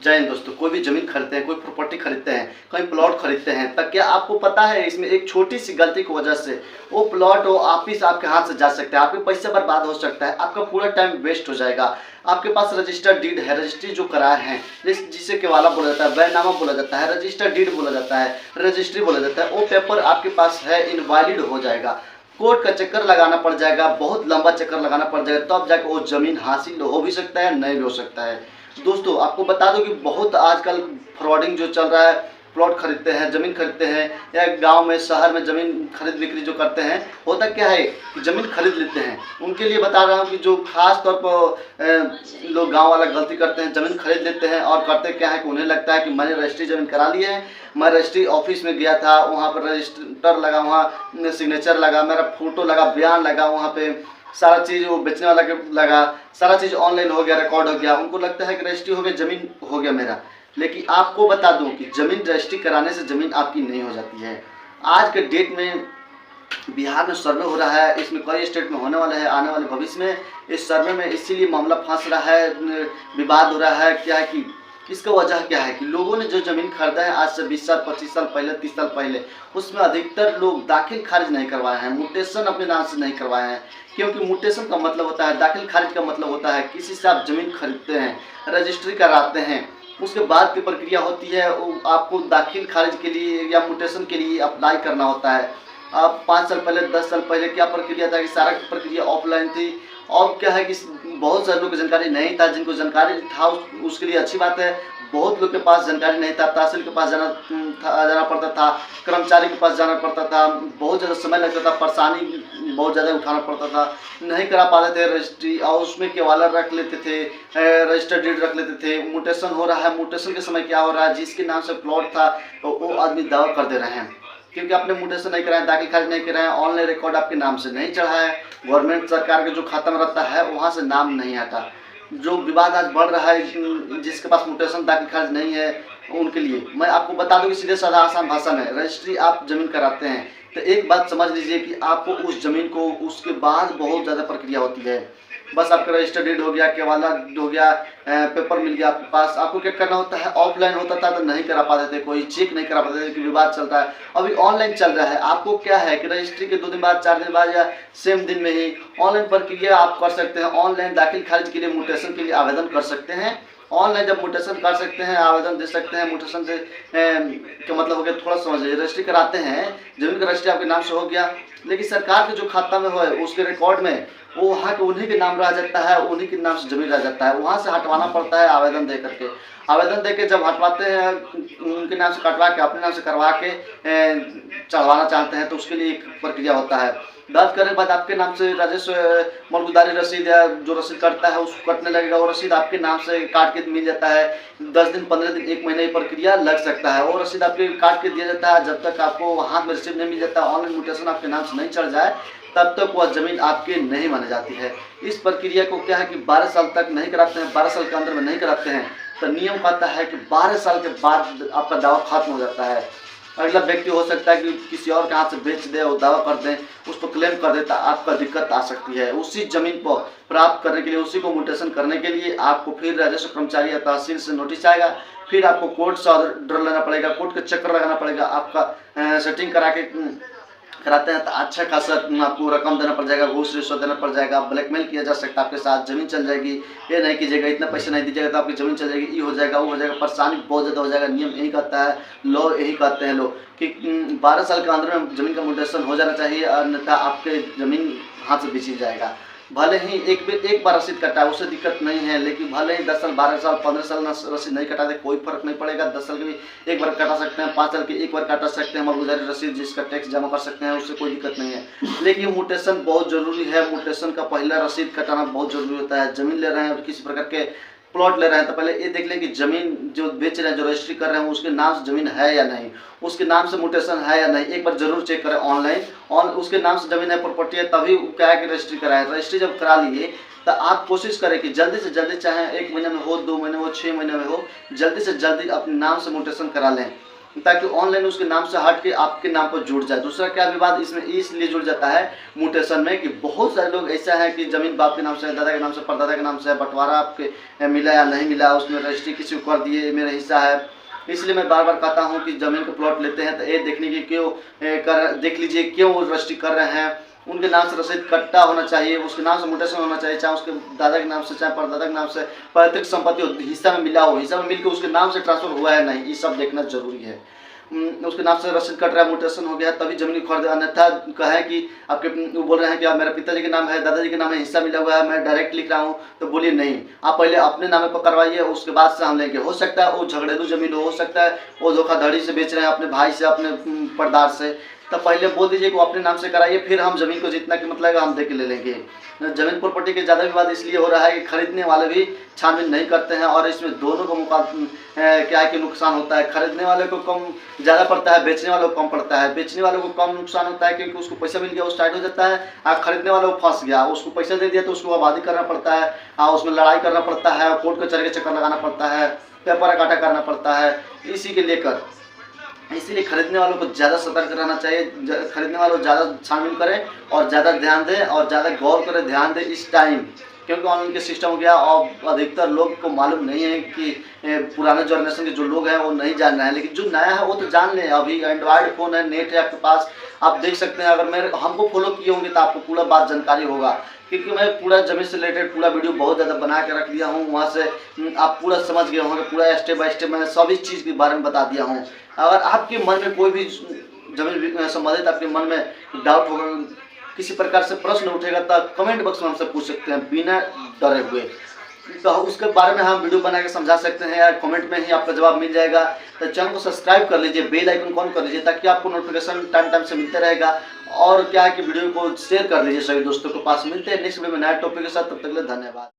जय हिंद दोस्तों। कोई भी ज़मीन खरीदते हैं, कोई प्रॉपर्टी खरीदते हैं, कोई प्लॉट खरीदते हैं, तब क्या आपको पता है इसमें एक छोटी सी गलती की वजह से वो प्लॉट वो ऑफिस आपके हाथ से जा सकता है, आपके पैसे बर्बाद हो सकता है, आपका पूरा टाइम वेस्ट हो जाएगा। आपके पास रजिस्टर्ड डीड है, रजिस्ट्री जो कराए हैं, जिसे केवाला बोला जाता है, बैनामा बोला जाता है, रजिस्टर्ड डीड बोला जाता है, रजिस्ट्री बोला जाता है, वो पेपर आपके पास है, इनवैलिड हो जाएगा। कोर्ट का चक्कर लगाना पड़ जाएगा, बहुत लंबा चक्कर लगाना पड़ जाएगा, तब जाकर वो ज़मीन हासिल हो भी सकता है, नहीं भी हो सकता है। दोस्तों आपको बता दो कि बहुत आजकल फ्रॉडिंग जो चल रहा है, प्लॉट खरीदते हैं, ज़मीन खरीदते हैं, या गांव में शहर में ज़मीन खरीद बिक्री जो करते हैं, होता क्या है कि ज़मीन खरीद लेते हैं। उनके लिए बता रहा हूँ कि जो खास तौर पर लोग गांव वाला गलती करते हैं, ज़मीन खरीद लेते हैं और करते क्या है कि उन्हें लगता है कि मैंने रजिस्ट्री ज़मीन करा ली है, मैं रजिस्ट्री ऑफिस में गया था, वहाँ पर रजिस्टर लगा, वहाँ सिग्नेचर लगा, मेरा फोटो लगा, बयान लगा, वहाँ पे सारा चीज़ वो बेचने वाला के लगा, सारा चीज़ ऑनलाइन हो गया, रिकॉर्ड हो गया। उनको लगता है कि रजिस्ट्री हो गया, ज़मीन हो गया मेरा। लेकिन आपको बता दूं कि ज़मीन रजिस्ट्री कराने से ज़मीन आपकी नहीं हो जाती है। आज के डेट में बिहार में सर्वे हो रहा है, इसमें कई स्टेट में होने वाला है आने वाले भविष्य में। इस सर्वे में इसीलिए मामला फंस रहा है, विवाद हो रहा है। क्या है कि इसका वजह क्या है कि लोगों ने जो ज़मीन खरीदा है आज से 20 साल 25 साल पहले 30 साल पहले, उसमें अधिकतर लोग दाखिल खारिज नहीं करवाए हैं, म्यूटेशन अपने नाम से नहीं करवाए हैं। क्योंकि म्यूटेशन का मतलब होता है, दाखिल खारिज का मतलब होता है किसी से आप ज़मीन खरीदते हैं, रजिस्ट्री कराते हैं, उसके बाद की प्रक्रिया होती है वो आपको दाखिल खारिज के लिए या म्यूटेशन के लिए अप्लाई करना होता है। अब 5 साल पहले 10 साल पहले क्या प्रक्रिया था कि सारा प्रक्रिया ऑफलाइन थी। और क्या है कि बहुत सारे लोग को जानकारी नहीं था, जिनको जानकारी था उसके लिए अच्छी बात है। बहुत लोग के पास जानकारी नहीं था, तहसील के पास जाना पड़ता था, कर्मचारी के पास जाना पड़ता था, बहुत ज़्यादा समय लगता था, परेशानी बहुत ज़्यादा उठाना पड़ता था, नहीं करा पाते थे रजिस्ट्री, और उसमें केवाला रख लेते थे, रजिस्टर्ड डीड रख लेते थे। म्यूटेशन हो रहा है, म्यूटेशन के समय क्या हो रहा है, जिसके नाम से प्लॉट था तो वो आदमी दावा कर दे रहे हैं क्योंकि आपने म्यूटेशन नहीं कराया, दाखिल खारिज नहीं कराया, ऑनलाइन रिकॉर्ड आपके नाम से नहीं चढ़ा है, गवर्नमेंट सरकार के जो खाता में रहता है वहाँ से नाम नहीं आता। जो विवाद आज बढ़ रहा है, जिसके पास म्यूटेशन दाखिल खारिज नहीं है उनके लिए मैं आपको बता दूं कि सीधे साधा आसान भाषा में रजिस्ट्री आप ज़मीन कराते हैं तो एक बात समझ लीजिए कि आपको उस ज़मीन को उसके बाद बहुत ज़्यादा प्रक्रिया होती है। बस आपका रजिस्टर डीड हो गया, केवाला हो गया, पेपर मिल गया आपके पास। आपको क्या करना होता है, ऑफलाइन होता था तो नहीं करा पाते थे, कोई चेक नहीं करा पाते थे कि विवाद चल रहा है। अभी ऑनलाइन चल रहा है, आपको क्या है कि रजिस्ट्री के 2 दिन बाद 4 दिन बाद या सेम दिन में ही ऑनलाइन प्रक्रिया आप कर सकते हैं। ऑनलाइन दाखिल खारिज के लिए, म्यूटेशन के लिए आवेदन कर सकते हैं। ऑनलाइन जब म्यूटेशन कर सकते हैं, आवेदन दे सकते हैं, म्यूटेशन से क्या मतलब हो गया थोड़ा समझ लीजिए। रजिस्ट्री कराते हैं, जमीन का रजिस्ट्री आपके नाम से हो गया, लेकिन सरकार के जो खाता में हो उसके रिकॉर्ड में वो वहाँ के उन्हीं के नाम रह जाता है, उन्हीं के नाम से जमीन रह जाता है, वहाँ से हटवाना पड़ता है आवेदन दे करके। आवेदन दे के जब हटवाते हैं, उनके नाम से कटवा के अपने नाम से करवा के चढ़वाना चाहते हैं तो उसके लिए एक प्रक्रिया होता है। दर्ज करने के बाद आपके नाम से राजस्व मौजूदारी रसीद या जो रसीद कटता है उसको कटने लगेगा, वो रसीद आपके नाम से काट के मिल जाता है। 10 दिन 15 दिन 1 महीने की प्रक्रिया लग सकता है। वो रसीद आपके काट के दिया जाता है, जब तक आपको हाथ में रसीद नहीं मिल जाता, ऑनलाइन म्यूटेशन आपके नाम से नहीं चढ़ जाए, तब तक वह ज़मीन आपके नहीं मानी जाती है। इस प्रक्रिया को क्या है कि 12 साल तक नहीं कराते हैं, 12 साल के अंदर में नहीं कराते हैं तो नियम कहता है कि 12 साल के बाद आपका दावा खत्म हो जाता है। अगला व्यक्ति हो सकता है कि किसी और के हाथ से बेच दे और दावा कर दें, उस पर क्लेम कर देता, आपका दिक्कत आ सकती है। उसी ज़मीन को प्राप्त करने के लिए, उसी को म्यूटेशन करने के लिए आपको फिर राजस्व कर्मचारी या तहसील से नोटिस आएगा, फिर आपको कोर्ट से ऑर्डर लेना पड़ेगा, कोर्ट के चक्कर लगाना पड़ेगा। आपका सेटिंग करा के कराते हैं तो अच्छा खासा आपको रकम देना पड़ जाएगा, घूस रिश्वत देना पड़ जाएगा, ब्लैकमेल किया जा सकता है आपके साथ, ज़मीन चल जाएगी। ये नहीं कीजिएगा, इतना पैसा नहीं दीजिएगा तो आपकी ज़मीन चल जाएगी, ये हो जाएगा, वो हो जाएगा, परेशानी बहुत ज़्यादा हो जाएगा। नियम यही कहता है, लॉ यही कहते हैं लोग कि 12 साल के अंदर में ज़मीन का म्यूटेशन हो जाना चाहिए, अन्यथा आपके ज़मीन हाथ से बेची जाएगा। भले ही एक बार रसीद कटा है उससे दिक्कत नहीं है, लेकिन भले ही 10 साल 12 साल 15 साल रसीद नहीं कटा दे, कोई फर्क नहीं पड़ेगा। 10 साल के भी एक बार कटा सकते हैं, 5 साल के एक बार काटा सकते हैं, मौजूदारी रसीद जिसका टैक्स जमा कर सकते हैं, उससे कोई दिक्कत नहीं है। लेकिन म्यूटेशन बहुत ज़रूरी है, म्यूटेशन का पहला रसीद कटाना बहुत ज़रूरी होता है। ज़मीन ले रहे हैं और किसी प्रकार के प्लॉट ले रहे हैं तो पहले ये देख लें कि ज़मीन जो बेच रहे हैं, जो रजिस्ट्री कर रहे हैं, उसके नाम से ज़मीन है या नहीं, उसके नाम से म्यूटेशन है या नहीं, एक बार जरूर चेक करें ऑनलाइन। उसके नाम से ज़मीन है, प्रॉपर्टी है, तभी क्या है कि रजिस्ट्री कराएं। रजिस्ट्री जब करा लिए तो आप कोशिश करें कि जल्दी से जल्दी, चाहे 1 महीने में हो, 2 महीने में हो, 6 महीने में हो, जल्दी से जल्दी अपने नाम से म्यूटेशन करा लें। ताकि ऑनलाइन उसके नाम से हट के आपके नाम पर जुड़ जाए। दूसरा क्या विवाद इसमें इसलिए जुड़ जाता है म्यूटेशन में कि बहुत सारे लोग ऐसा है कि ज़मीन बाप के नाम से, दादा के नाम से, परदादा के नाम से, बंटवारा आपके मिला या नहीं मिला, उसमें रजिस्ट्री किसी को कर दिए, मेरा हिस्सा है। इसलिए मैं बार बार कहता हूँ कि ज़मीन का प्लॉट लेते हैं तो ये देखने की क्यों देख लीजिए क्यों वो रजिस्ट्री कर रहे हैं। उनके नाम से रसीद कट्टा होना चाहिए, उसके नाम से म्यूटेशन होना चाहिए, चाहे उसके दादा के नाम से चाहे परदादा के नाम से पैतृक संपत्ति हिस्सा में मिला हो, हिस्सा में मिलकर उसके नाम से ट्रांसफर हुआ है नहीं, ये सब देखना जरूरी है। उसके नाम से रसीद कट रहा है, म्यूटेशन हो गया तभी जमीन खरीद, अन्यथा कहे कि आपके वो बोल रहे हैं कि आप मेरा पिताजी के नाम है, दादाजी के नाम है, हिस्सा मिला हुआ है, मैं डायरेक्ट लिख रहा हूँ, तो बोलिए नहीं, आप पहले अपने नाम पर करवाइए, उसके बाद से हम लेंगे। हो सकता है वो झगड़ेलू जमीन हो सकता है वो धोखाधड़ी से बेच रहे हैं अपने भाई से, अपने परदार से, तब पहले बोल दीजिए कि अपने नाम से कराइए, फिर हम ज़मीन को जितना कीमत लगेगा हम दे के ले लेंगे। ज़मीन प्रॉपर्टी के ज़्यादा विवाद इसलिए हो रहा है कि खरीदने वाले भी छानबीन नहीं करते हैं और इसमें दोनों को क्या है कि नुकसान होता है। खरीदने वाले को कम ज़्यादा पड़ता है, बेचने वालों को कम पड़ता है। बेचने वालों को कम नुकसान होता है क्योंकि उसको पैसा मिल गया, वो स्टार्ट हो जाता है, और खरीदने वालों को फंस गया, उसको पैसा दे दिया तो उसको आबादी करना पड़ता है, उसमें लड़ाई करना पड़ता है, कोर्ट कचहरी के चक्कर लगाना पड़ता है, पेपर काटा करना पड़ता है। इसी के लेकर इसीलिए खरीदने वालों को ज़्यादा सतर्क रहना चाहिए, खरीदने वालों ज़्यादा छानबीन करें और ज़्यादा ध्यान दें और ज़्यादा गौर करें, ध्यान दें इस टाइम, क्योंकि ऑनलाइन के सिस्टम हो गया और अधिकतर लोग को मालूम नहीं है कि पुराने जनरेशन के जो लोग हैं वो नहीं जान रहे हैं, लेकिन जो नया है वो तो जान लें। अभी एंड्रॉयड फ़ोन है, नेट है आपके पास, आप देख सकते हैं। अगर मेरे हमको फॉलो किए होंगे तो आपको पूरा बात जानकारी होगा, क्योंकि मैं पूरा ज़मीन से रिलेटेड पूरा वीडियो बहुत ज़्यादा बना के रख दिया हूँ, वहाँ से आप पूरा समझ गए होंगे, पूरा स्टेप बाय स्टेप मैं सभी चीज़ के बारे में बता दिया हूँ। अगर आपके मन में कोई भी ज़मीन संबंधित आपके मन में डाउट होगा, किसी प्रकार से प्रश्न उठेगा तो कमेंट बॉक्स में हमसे पूछ सकते हैं बिना डरे हुए, तो उसके बारे में हम वीडियो बना के समझा सकते हैं या कमेंट में ही आपका जवाब मिल जाएगा। तो चैनल को सब्सक्राइब कर लीजिए, बेल आइकन ऑन कर लीजिए ताकि आपको नोटिफिकेशन टाइम से मिलते रहेगा। और क्या है कि वीडियो को शेयर कर लीजिए सभी दोस्तों के पास। मिलते हैं नेक्स्ट वीडियो में नया टॉपिक के साथ, तब तक के लिए धन्यवाद।